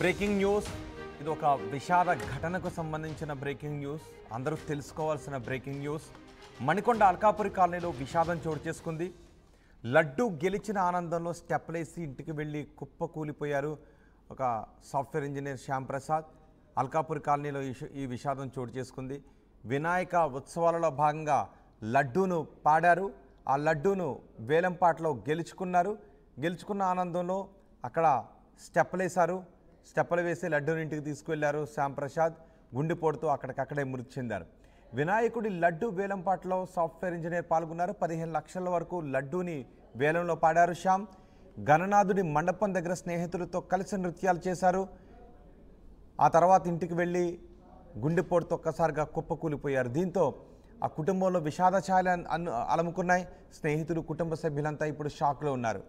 Breaking news. ఇది ఒక విషాద ఘటనకు సంబంధించిన బ్రేకింగ్ న్యూస్. అందరూ తెలుసుకోవాల్సిన బ్రేకింగ్ న్యూస్. మణికొండ అల్కాపురి కాలనీలో విషాదం చోటు చేసుకుంది. లడ్డు గెలిచిన ఆనందంలో స్టెప్లేసి ఇంటికి వెళ్ళి కుప్పకూలిపోయారు ఒక సాఫ్ట్వేర్ ఇంజనీర్ శ్యామ్ ప్రసాద్. అల్కాపురి కాలనీలో ఈ విషాదం చోటు చేసుకుంది. వినాయక ఉత్సవాలలో భాగంగా లడ్డూను పాడారు. ఆ లడ్డూను వేలంపాటలో గెలుచుకున్న ఆనందంలో అక్కడ స్టెప్పులేశారు. స్టెప్పులు వేసి లడ్డూని ఇంటికి తీసుకువెళ్లారు శ్యామ్ ప్రసాద్. గుండెపోటుతో అక్కడికక్కడే మృతి చెందారు. వినాయకుడి లడ్డు వేలంపాటలో సాఫ్ట్వేర్ ఇంజనీర్ పాల్గొన్నారు. 15 లక్షల వరకు లడ్డూని వేలంలో పాడారు శ్యామ్. గణనాథుడి మండపం దగ్గర స్నేహితులతో కలిసి నృత్యాలు చేశారు. ఆ తర్వాత ఇంటికి వెళ్ళి గుండెపోటుతో ఒక్కసారిగా కుప్పకూలిపోయారు. దీంతో ఆ కుటుంబంలో విషాద ఛాయలు అలముకున్నాయి. స్నేహితులు, కుటుంబ సభ్యులంతా ఇప్పుడు షాక్లో ఉన్నారు.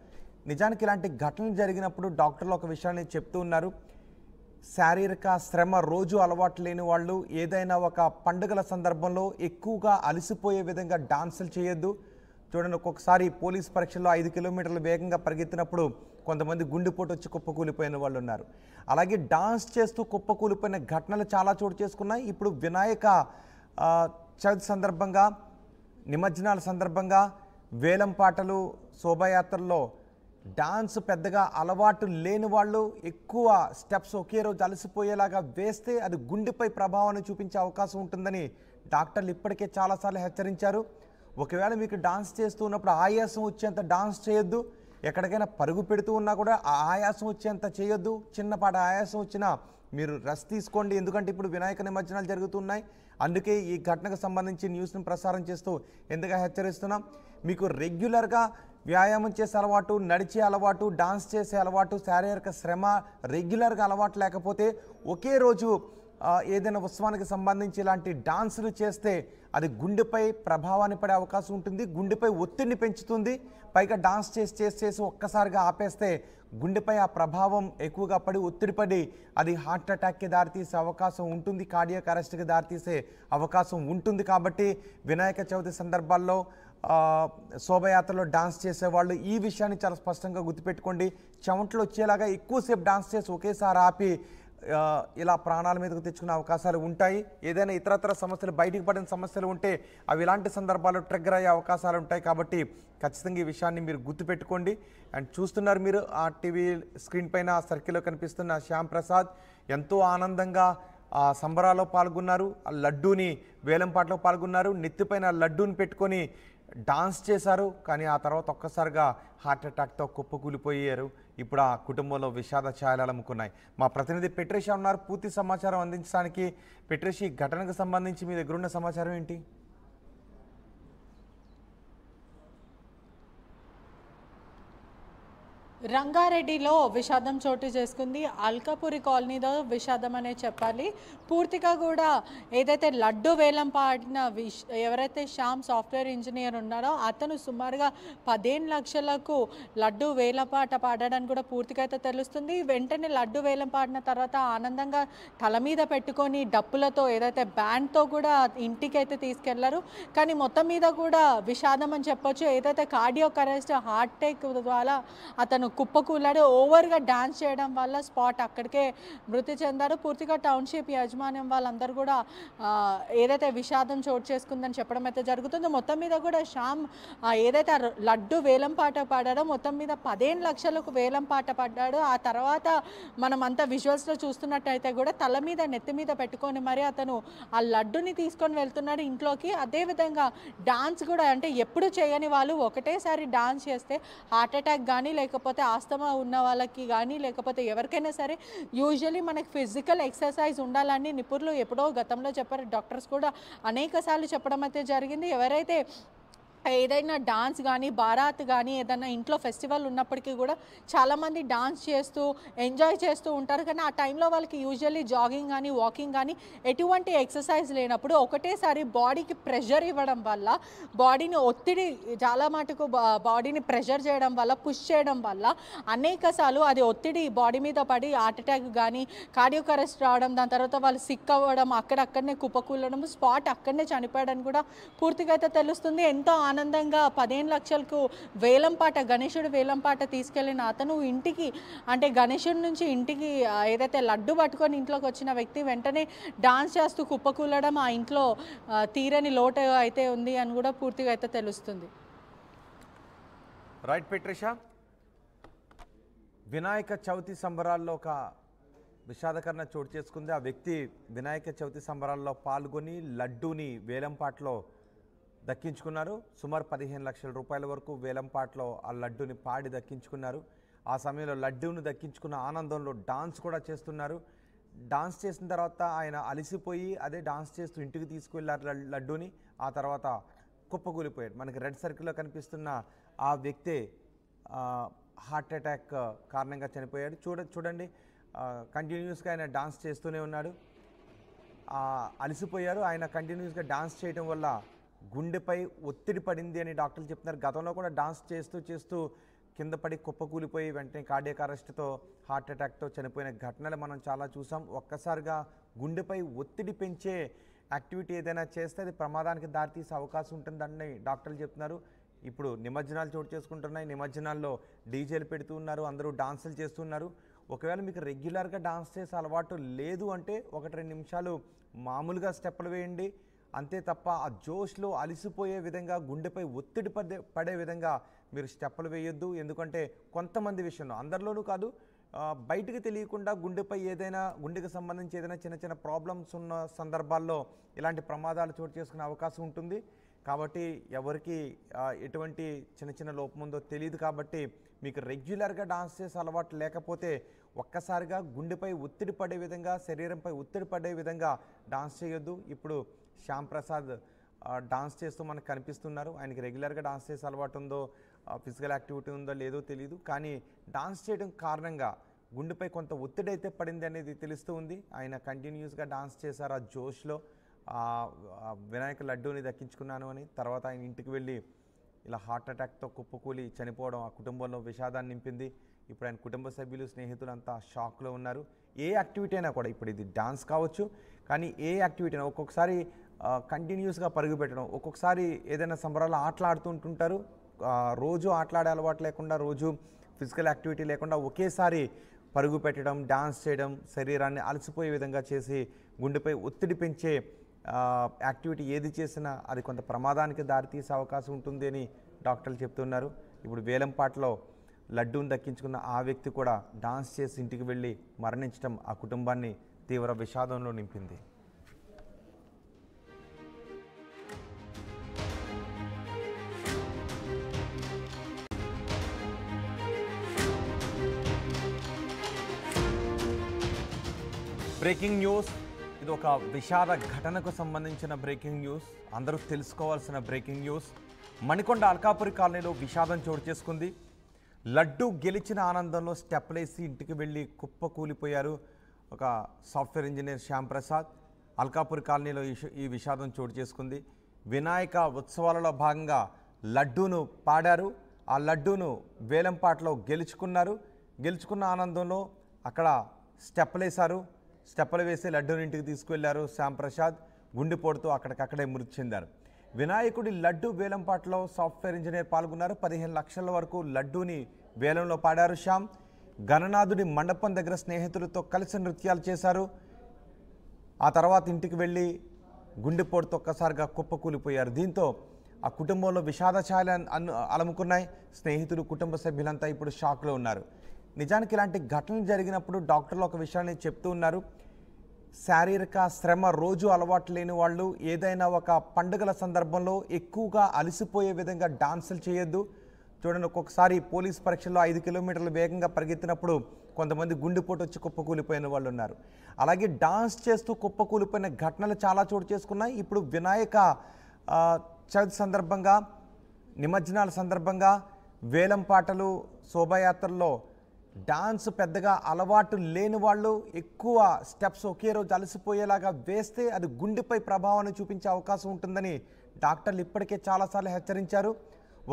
నిజానికి ఇలాంటి ఘటనలు జరిగినప్పుడు డాక్టర్లు ఒక విషయాన్ని చెప్తూ ఉన్నారు. శారీరక శ్రమ రోజు అలవాటు లేని వాళ్ళు ఏదైనా ఒక పండుగల సందర్భంలో ఎక్కువగా అలసిపోయే విధంగా డాన్సులు చేయొద్దు. చూడండి, ఒక్కొక్కసారి పోలీస్ పరీక్షల్లో 5 కిలోమీటర్ల వేగంగా పరిగెత్తినప్పుడు కొంతమంది గుండెపోటు వచ్చి కుప్పకూలిపోయిన వాళ్ళు ఉన్నారు. అలాగే డాన్స్ చేస్తూ కుప్పకూలిపోయిన ఘటనలు చాలా చోటు చేసుకున్నాయి. ఇప్పుడు వినాయక చవితి సందర్భంగా, నిమజ్జనాల సందర్భంగా వేలం పాటలు, శోభాయాత్రల్లో డాన్స్ పెద్దగా అలవాటు లేని వాళ్ళు ఎక్కువ స్టెప్స్ ఒకే రోజు అలసిపోయేలాగా వేస్తే అది గుండెపై ప్రభావాన్ని చూపించే అవకాశం ఉంటుందని డాక్టర్లు ఇప్పటికే చాలాసార్లు హెచ్చరించారు. ఒకవేళ మీకు డాన్స్ చేస్తూ ఉన్నప్పుడు ఆయాసం వచ్చేంత డాన్స్ చేయొద్దు. ఎక్కడికైనా పరుగు పెడుతూ ఉన్నా కూడా ఆ ఆయాసం వచ్చేంత చేయొద్దు. చిన్నపాటి ఆయాసం వచ్చినా మీరు రెస్ట్ తీసుకోండి. ఎందుకంటే ఇప్పుడు వినాయక నిమజ్జనాలు జరుగుతున్నాయి. అందుకే ఈ ఘటనకు సంబంధించి న్యూస్ని ప్రసారం చేస్తూ ఎందుకు హెచ్చరిస్తున్నాం. మీకు రెగ్యులర్గా వ్యాయామం చేసే అలవాటు, నడిచే అలవాటు, డాన్స్ చేసే అలవాటు, శారీరక శ్రమ రెగ్యులర్గా అలవాటు లేకపోతే ఒకే రోజు ఏదైనా ఉత్సవానికి సంబంధించి ఇలాంటి డాన్సులు చేస్తే అది గుండెపై ప్రభావాన్ని పడే అవకాశం ఉంటుంది. గుండెపై ఒత్తిడిని పెంచుతుంది. పైగా డాన్స్ చేసి ఒక్కసారిగా ఆపేస్తే గుండెపై ఆ ప్రభావం ఎక్కువగా పడి ఒత్తిడి పడి అది హార్ట్ అటాక్కి దారితీసే అవకాశం ఉంటుంది. కార్డియాక్ అరెస్ట్కి దారితీసే అవకాశం ఉంటుంది. కాబట్టి వినాయక చవితి సందర్భాల్లో శోభయాత్రలో డాన్స్ చేసేవాళ్ళు ఈ విషయాన్ని చాలా స్పష్టంగా గుర్తుపెట్టుకోండి. చెమటలు వచ్చేలాగా ఎక్కువసేపు డాన్స్ చేసి ఒకేసారి ఆపి ఇలా ప్రాణాల మీదకు తెచ్చుకునే అవకాశాలు ఉంటాయి. ఏదైనా ఇతరత్ర సమస్యలు, బయటికి పడిన సమస్యలు ఉంటే అవి ఇలాంటి సందర్భాల్లో ట్రిగ్గర్ అయ్యే అవకాశాలు ఉంటాయి. కాబట్టి ఖచ్చితంగా ఈ విషయాన్ని మీరు గుర్తుపెట్టుకోండి. అండ్ చూస్తున్నారు మీరు ఆ టీవీ స్క్రీన్ పైన సర్కిల్లో కనిపిస్తున్న శ్యామ్ ప్రసాద్ ఎంతో ఆనందంగా ఆ సంబరాల్లో పాల్గొన్నారు. ఆ లడ్డూని వేలంపాటలో పాల్గొన్నారు. నెత్తిపైన లడ్డూని పెట్టుకొని డాన్స్ చేశారు. కానీ ఆ తర్వాత ఒక్కసారిగా హార్ట్ అటాక్తో కుప్పకూలిపోయారు. ఇప్పుడు ఆ కుటుంబంలో విషాద ఛాయలు అలముకున్నాయి. మా ప్రతినిధి పెట్రేషా ఉన్నారు పూర్తి సమాచారం అందించడానికి. పెట్రేషి, ఈ ఘటనకు సంబంధించి మీ దగ్గర ఉన్న సమాచారం ఏంటి? రంగారెడ్డిలో విషాదం చోటు చేసుకుంది. అల్కాపురి కాలనీలో విషాదం అనే చెప్పాలి. పూర్తిగా కూడా ఏదైతే లడ్డు వేలం పాడిన ఎవరైతే శ్యామ్ సాఫ్ట్వేర్ ఇంజనీర్ ఉన్నారో అతను సుమారుగా 15 లక్షలకు లడ్డు వేలంపాట పాడడానికి కూడా పూర్తిగా అయితే తెలుస్తుంది. వెంటనే లడ్డు వేలం పాడిన తర్వాత ఆనందంగా తల మీద పెట్టుకొని డప్పులతో ఏదైతే బ్యాండ్తో కూడా ఇంటికి అయితే తీసుకెళ్లారు. కానీ మొత్తం మీద కూడా విషాదం అని చెప్పొచ్చు. ఏదైతే కార్డియాక్ అరెస్ట్, హార్ట్ అటాక్ ద్వారా అతను కుప్పకూలాడు. ఓవర్గా డాన్స్ చేయడం వల్ల స్పాట్ అక్కడికే మృతి చెందారు. పూర్తిగా టౌన్షిప్ యాజమాన్యం వాళ్ళందరూ కూడా ఏదైతే విషాదం చోటు చేసుకుందని చెప్పడం అయితే జరుగుతుందో. మొత్తం మీద కూడా శ్యామ్ ఏదైతే లడ్డు వేలం పాట పాడాడో మొత్తం మీద 15 లక్షలకు వేలం పాట పడ్డాడు. ఆ తర్వాత మనం అంతా విజువల్స్లో చూస్తున్నట్టయితే కూడా తల మీద, నెత్తి మీద పెట్టుకొని మరి అతను ఆ లడ్డుని తీసుకొని వెళ్తున్నాడు ఇంట్లోకి. అదేవిధంగా డాన్స్ కూడా, అంటే ఎప్పుడు చేయని వాళ్ళు ఒకటేసారి డాన్స్ చేస్తే హార్ట్ అటాక్ కానీ, లేకపోతే ఆస్తమా ఉన్న వాళ్ళకి కానీ, లేకపోతే ఎవరికైనా సరే యూజువల్లీ మనకి ఫిజికల్ ఎక్సర్సైజ్ ఉండాలని నిపుణులు ఎప్పుడో గతంలో చెప్పారు. డాక్టర్స్ కూడా అనేక సార్లు చెప్పడం అయితే జరిగింది. ఎవరైతే ఏదైనా డాన్స్ కానీ, బారాత్ కానీ, ఏదైనా ఇంట్లో ఫెస్టివల్ ఉన్నప్పటికీ కూడా చాలామంది డాన్స్ చేస్తూ ఎంజాయ్ చేస్తూ ఉంటారు. కానీ ఆ టైంలో వాళ్ళకి యూజువల్లీ జాగింగ్ కానీ, వాకింగ్ కానీ ఎటువంటి ఎక్సర్సైజ్ లేనప్పుడు ఒకటేసారి బాడీకి ప్రెషర్ ఇవ్వడం వల్ల, బాడీని ఒత్తిడి చాలా మటుకు బాడీని ప్రెషర్ చేయడం వల్ల, పుష్ చేయడం వల్ల అనేకసార్లు అది ఒత్తిడి బాడీ మీద పడి హార్ట్ అటాక్ కానీ, కార్డియాక్ అరెస్ట్ రావడం, దాని తర్వాత వాళ్ళు సిక్ అవ్వడం, అక్కడనే కుప్పకూలడం, స్పాట్ అక్కడనే చనిపోయడం కూడా పూర్తిగా అయితే తెలుస్తుంది. ఎంతో ఆనందంగా 15 లక్షలకు వేలంపాట గణేశుడి వేలంపాట తీసుకెళ్లిన అతను ఇంటికి అంటే గణేశుడి నుంచి ఇంటికి ఏదైతే లడ్డు పట్టుకొని ఇంట్లోకి వచ్చిన వ్యక్తి వెంటనే డాన్స్ చేస్తూ కుప్పకూలడం ఆ ఇంట్లో తీరని లోటు అయితే ఉంది అని కూడా పూర్తిగా అయితే తెలుస్తుంది. రైట్ పెట్రిషా, వినాయక చవితి సంబరాల్లో ఒక విషాదకరణ చోటు చేసుకుంది. ఆ వ్యక్తి వినాయక చవితి సంబరాల్లో పాల్గొని లడ్డూని వేలంపాట్లో దక్కించుకున్నారు. సుమారు 15 లక్షల రూపాయల వరకు వేలంపాట్లో ఆ లడ్డూని పాడి దక్కించుకున్నారు. ఆ సమయంలో లడ్డూని దక్కించుకున్న ఆనందంలో డాన్స్ కూడా చేస్తున్నారు. డాన్స్ చేసిన తర్వాత ఆయన అలసిపోయి అదే డాన్స్ చేస్తూ ఇంటికి తీసుకువెళ్ళారు లడ్డూని. ఆ తర్వాత కుప్పకూలిపోయాడు. మనకి రెడ్ సర్కిల్లో కనిపిస్తున్న ఆ వ్యక్తే హార్ట్ అటాక్ కారణంగా చనిపోయాడు. చూడండి కంటిన్యూస్గా ఆయన డాన్స్ చేస్తూనే ఉన్నాడు. అలసిపోయారు. ఆయన కంటిన్యూస్గా డాన్స్ చేయడం వల్ల గుండెపై ఒత్తిడి పడింది అని డాక్టర్లు చెప్తున్నారు. గతంలో కూడా డాన్స్ చేస్తూ కింద పడి కుప్పకూలిపోయి వెంటనే కార్డియాక్ అరెస్ట్తో హార్ట్ అటాక్తో చనిపోయిన ఘటనలు మనం చాలా చూసాం. ఒక్కసారిగా గుండెపై ఒత్తిడి పెంచే యాక్టివిటీ ఏదైనా చేస్తే అది ప్రమాదానికి దారితీసే అవకాశం ఉంటుందని డాక్టర్లు చెప్తున్నారు. ఇప్పుడు నిమజ్జనాలు చోటు చేసుకుంటున్నాయి. నిమజ్జనాల్లో డీజేలు పెడుతూ ఉన్నారు, అందరూ డాన్సులు చేస్తున్నారు. ఒకవేళ మీకు రెగ్యులర్గా డాన్స్ చేసే అలవాటు లేదు అంటే 1-2 నిమిషాలు మామూలుగా స్టెప్పులు వేయండి. అంతే తప్ప ఆ జోష్లో అలిసిపోయే విధంగా గుండెపై ఒత్తిడి పడే విధంగా మీరు స్టెప్పులు వేయొద్దు. ఎందుకంటే కొంతమంది విషయంలో, అందరిలోనూ కాదు, బయటికి తెలియకుండా గుండెకి సంబంధించి ఏదైనా చిన్న ప్రాబ్లమ్స్ ఉన్న సందర్భాల్లో ఇలాంటి ప్రమాదాలు చోటు చేసుకునే అవకాశం ఉంటుంది. కాబట్టి ఎవరికి ఎటువంటి చిన్న లోపం ఉందో తెలియదు. కాబట్టి మీకు రెగ్యులర్గా డాన్స్ చేసే అలవాటు లేకపోతే ఒక్కసారిగా గుండెపై ఒత్తిడి పడే విధంగా, శరీరంపై ఒత్తిడి పడే విధంగా డాన్స్ చేయొద్దు. ఇప్పుడు శ్యామ్ ప్రసాద్ డాన్స్ చేస్తూ మనకు కనిపిస్తున్నారు. ఆయనకి రెగ్యులర్గా డాన్స్ చేసే అలవాటు ఉందో, ఫిజికల్ యాక్టివిటీ ఉందో లేదో తెలియదు. కానీ డాన్స్ చేయడం కారణంగా గుండెపై కొంత ఒత్తిడి అయితే పడింది అనేది తెలుస్తూ ఉంది. ఆయన కంటిన్యూస్గా డాన్స్ చేశారు ఆ జోష్లో. వినాయక లడ్డూని దక్కించుకున్నాను అని. తర్వాత ఆయన ఇంటికి వెళ్ళి ఇలా హార్ట్ అటాక్తో కుప్పకూలి చనిపోవడం ఆ కుటుంబంలో విషాదాన్ని నింపింది. ఇప్పుడు ఆయన కుటుంబ సభ్యులు, స్నేహితులు అంతా షాక్లో ఉన్నారు. ఏ యాక్టివిటీ అయినా కూడా, ఇప్పుడు ఇది డాన్స్ కావచ్చు, కానీ ఏ యాక్టివిటీ అయినా ఒక్కొక్కసారి కంటిన్యూస్గా పరుగు పెట్టడం, ఒక్కొక్కసారి ఏదైనా సంబరాలు ఆటలాడుతుంటుంటారు. రోజు ఆటలాడే అలవాటు లేకుండా, రోజు ఫిజికల్ యాక్టివిటీ లేకుండా ఒకేసారి పరుగు పెట్టడం, డాన్స్ చేయడం, శరీరాన్ని అలసిపోయే విధంగా చేసి గుండెపై ఒత్తిడి పెంచే యాక్టివిటీ ఏది చేసినా అది కొంత ప్రమాదానికి దారితీసే అవకాశం ఉంటుంది అని డాక్టర్లు చెప్తున్నారు. ఇప్పుడు వేలంపాటలో లడ్డూని దక్కించుకున్న ఆ వ్యక్తి కూడా డాన్స్ చేసి ఇంటికి వెళ్ళి మరణించడం ఆ కుటుంబాన్ని తీవ్ర విషాదంలో నింపింది. బ్రేకింగ్ న్యూస్, ఇది ఒక విషాద ఘటనకు సంబంధించిన బ్రేకింగ్ న్యూస్, అందరూ తెలుసుకోవాల్సిన బ్రేకింగ్ న్యూస్. మణికొండ అల్కాపురి కాలనీలో విషాదం చోటు చేసుకుంది. లడ్డు గెలిచిన ఆనందంలో స్టెప్లేసి ఇంటికి వెళ్ళి కుప్పకూలిపోయారు ఒక సాఫ్ట్వేర్ ఇంజనీర్ శ్యామ్ ప్రసాద్. అల్కాపురి కాలనీలో ఈ విషాదం చోటు చేసుకుంది. వినాయక ఉత్సవాలలో భాగంగా లడ్డూను పాడారు. ఆ లడ్డూను వేలంపాటలో గెలుచుకున్న ఆనందంలో అక్కడ స్టెప్లేశారు. స్టెప్పులు వేసి లడ్డూని ఇంటికి తీసుకువెళ్లారు శ్యామ్ ప్రసాద్. గుండెపోటుతో అక్కడికక్కడే మృతి చెందారు. వినాయకుడి లడ్డు వేలంపాటలో సాఫ్ట్వేర్ ఇంజనీర్ పాల్గొన్నారు. 15 లక్షల వరకు లడ్డూని వేలంలో పాడారు శ్యామ్. గణనాథుడి మండపం దగ్గర స్నేహితులతో కలిసి నృత్యాలు చేశారు. ఆ తర్వాత ఇంటికి వెళ్ళి గుండెపోటుతో ఒక్కసారిగా కుప్పకూలిపోయారు. దీంతో ఆ కుటుంబంలో విషాద ఛాయలు అలముకున్నాయి. స్నేహితులు, కుటుంబ సభ్యులంతా ఇప్పుడు షాక్లో ఉన్నారు. నిజానికి ఇలాంటి ఘటనలు జరిగినప్పుడు డాక్టర్లు ఒక విషయాన్ని చెప్తూ ఉన్నారు. శారీరక శ్రమ రోజు అలవాటు లేని వాళ్ళు ఏదైనా ఒక పండుగల సందర్భంలో ఎక్కువగా అలసిపోయే విధంగా డాన్సులు చేయొద్దు. చూడండి, ఒక్కొక్కసారి పోలీస్ పరీక్షల్లో 5 కిలోమీటర్ల వేగంగా పరిగెత్తినప్పుడు కొంతమంది గుండెపోటు వచ్చి కుప్పకూలిపోయిన వాళ్ళు ఉన్నారు. అలాగే డాన్స్ చేస్తూ కుప్పకూలిపోయిన ఘటనలు చాలా చోటు చేసుకున్నాయి. ఇప్పుడు వినాయక చవితి సందర్భంగా, నిమజ్జనాల సందర్భంగా వేలం పాటలు, శోభాయాత్రల్లో డాన్స్ పెద్దగా అలవాటు లేని వాళ్ళు ఎక్కువ స్టెప్స్ ఒకే రోజు అలసిపోయేలాగా వేస్తే అది గుండెపై ప్రభావాన్ని చూపించే అవకాశం ఉంటుందని డాక్టర్లు ఇప్పటికే చాలాసార్లు హెచ్చరించారు.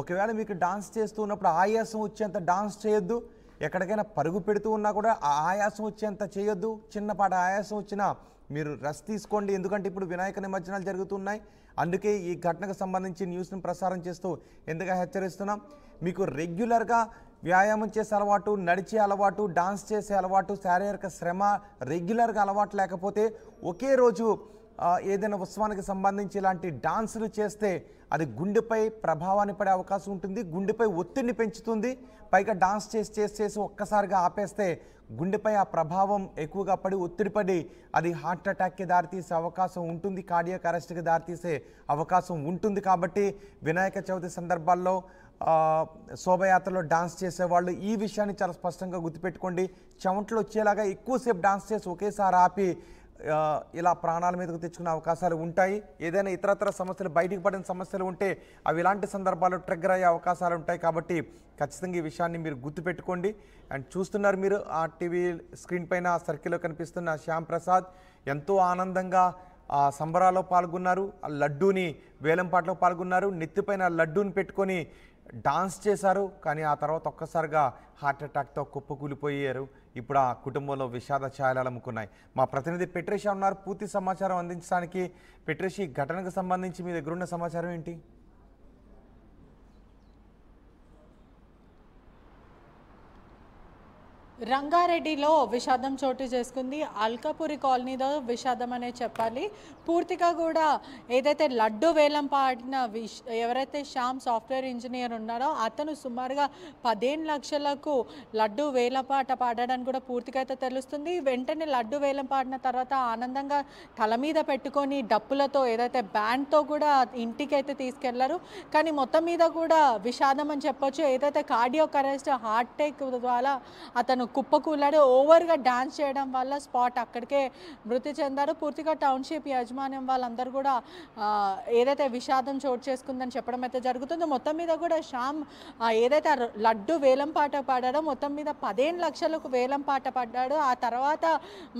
ఒకవేళ మీకు డాన్స్ చేస్తూ ఉన్నప్పుడు ఆయాసం వచ్చేంత డాన్స్ చేయొద్దు. ఎక్కడికైనా పరుగు పెడుతూ ఉన్నా కూడా ఆ ఆయాసం వచ్చేంత చేయొద్దు. చిన్నపాటి ఆయాసం వచ్చినా మీరు రెస్ట్ తీసుకోండి, ఎందుకంటే ఇప్పుడు వినాయక నిమజ్జనాలు జరుగుతున్నాయి. అందుకే ఈ ఘటనకు సంబంధించి న్యూస్ని ప్రసారం చేస్తూ ఎందుకు హెచ్చరిస్తున్నాం. మీకు రెగ్యులర్గా వ్యాయామం చేసే అలవాటు, నడిచే అలవాటు, డాన్స్ చేసే అలవాటు, శారీరక శ్రమ రెగ్యులర్గా అలవాటు లేకపోతే ఒకే రోజు ఏదైనా ఉత్సవానికి సంబంధించి ఇలాంటి డాన్సులు చేస్తే అది గుండెపై ప్రభావాన్ని పడే అవకాశం ఉంటుంది, గుండెపై ఒత్తిడిని పెంచుతుంది. పైగా డాన్స్ చేసి ఒక్కసారిగా ఆపేస్తే గుండెపై ఆ ప్రభావం ఎక్కువగా పడి ఒత్తిడి పడి అది హార్ట్ అటాక్కి దారితీసే అవకాశం ఉంటుంది, కార్డియాక్ అరెస్ట్కి దారితీసే అవకాశం ఉంటుంది. కాబట్టి వినాయక చవితి సందర్భాల్లో శోభయాత్రలో డాన్స్ చేసేవాళ్ళు ఈ విషయాన్ని చాలా స్పష్టంగా గుర్తుపెట్టుకోండి. చెమటలు వచ్చేలాగా ఎక్కువసేపు డాన్స్ చేసి ఒకేసారి ఆపి ఇలా ప్రాణాల మీదకు తెచ్చుకునే అవకాశాలు ఉంటాయి. ఏదైనా ఇతరత్ర సమస్యలు, బయటికి పడిన సమస్యలు ఉంటే అవి ఇలాంటి సందర్భాల్లో ట్రిగ్గర్ అయ్యే అవకాశాలు ఉంటాయి. కాబట్టి ఖచ్చితంగా ఈ విషయాన్ని మీరు గుర్తుపెట్టుకోండి. అండ్ చూస్తున్నారు మీరు ఆ టీవీ స్క్రీన్ పైన సర్కిల్లో కనిపిస్తున్న శ్యామ్ ప్రసాద్ ఎంతో ఆనందంగా ఆ సంబరాల్లో పాల్గొన్నారు, ఆ లడ్డూని వేలంపాటలో పాల్గొన్నారు, నెత్తిపైన లడ్డూని పెట్టుకొని డాన్స్ చేశారు. కానీ ఆ తర్వాత ఒక్కసారిగా హార్ట్ అటాక్తో కుప్పకూలిపోయారు. ఇప్పుడు ఆ కుటుంబంలో విషాద ఛాయలు అలుముకున్నాయి. మా ప్రతినిధి పెట్రేషా ఉన్నారు పూర్తి సమాచారం అందించడానికి. పెట్రేషి, ఘటనకు సంబంధించి మీ దగ్గర ఉన్న సమాచారం ఏంటి? రంగారెడ్డిలో విషాదం చోటు చేసుకుంది. అల్కాపురి కాలనీలో విషాదం అనే చెప్పాలి. పూర్తిగా కూడా ఏదైతే లడ్డు వేలం పాడిన ఎవరైతే శ్యామ్ సాఫ్ట్వేర్ ఇంజనీర్ ఉన్నారో అతను సుమారుగా 15 లక్షలకు లడ్డు వేలంపాట పాడడానికి కూడా పూర్తిగా అయితే తెలుస్తుంది. వెంటనే లడ్డు వేలం పాడిన తర్వాత ఆనందంగా తల మీద పెట్టుకొని డప్పులతో ఏదైతే బ్యాండ్తో కూడా ఇంటికి అయితే తీసుకెళ్లారు. కానీ మొత్తం మీద కూడా విషాదం అని చెప్పొచ్చు. ఏదైతే కార్డియాక్ అరెస్ట్, హార్ట్ అటాక్ ద్వారా అతను కుప్పకూలాడు. ఓవర్గా డాన్స్ చేయడం వల్ల స్పాట్ అక్కడికే మృతి చెందారు. పూర్తిగా టౌన్షిప్ యాజమాన్యం వాళ్ళందరూ కూడా ఏదైతే విషాదం చోటు చేసుకుందని చెప్పడం అయితే జరుగుతుందో. మొత్తం మీద కూడా శ్యామ్ ఏదైతే లడ్డు వేలం పాట పాడాడో మొత్తం మీద 15 లక్షలకు వేలం పాట పడ్డాడు. ఆ తర్వాత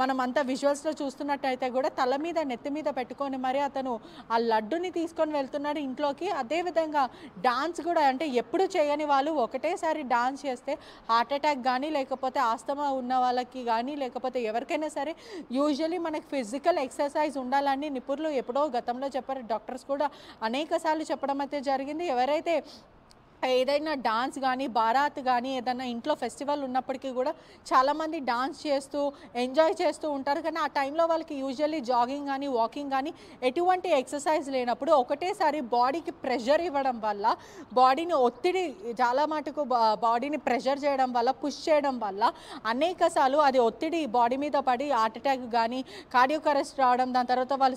మనం అంతా విజువల్స్లో చూస్తున్నట్టయితే కూడా తల మీద నెత్తి మీద పెట్టుకొని మరి అతను ఆ లడ్డుని తీసుకొని వెళ్తున్నాడు ఇంట్లోకి. అదేవిధంగా డాన్స్ కూడా అంటే ఎప్పుడు చేయని వాళ్ళు ఒకటేసారి డాన్స్ చేస్తే హార్ట్ అటాక్ కానీ లేకపోతే ఆస్తమా ఉన్న వాళ్ళకి కానీ లేకపోతే ఎవరికైనా సరే యూజువల్లీ మనకి ఫిజికల్ ఎక్సర్సైజ్ ఉండాలని నిపుణులు ఎప్పుడో గతంలో చెప్పారు. డాక్టర్స్ కూడా అనేక సార్లు చెప్పడం అయితే జరిగింది. ఎవరైతే ఏదైనా డాన్స్ కానీ బారాత్ కానీ ఏదైనా ఇంట్లో ఫెస్టివల్ ఉన్నప్పటికీ కూడా చాలామంది డాన్స్ చేస్తూ ఎంజాయ్ చేస్తూ ఉంటారు. కానీ ఆ టైంలో వాళ్ళకి యూజువల్లీ జాగింగ్ కానీ వాకింగ్ కానీ ఎటువంటి ఎక్సర్సైజ్ లేనప్పుడు ఒకటేసారి బాడీకి ప్రెషర్ ఇవ్వడం వల్ల, బాడీని ఒత్తిడి చాలా మటుకు బాడీని ప్రెషర్ చేయడం వల్ల, పుష్ చేయడం వల్ల అనేక సార్లు అది ఒత్తిడి బాడీ మీద పడి హార్ట్ అటాక్ కానీ కార్డియాక్ అరెస్ట్ రావడం, దాని తర్వాత వాళ్ళు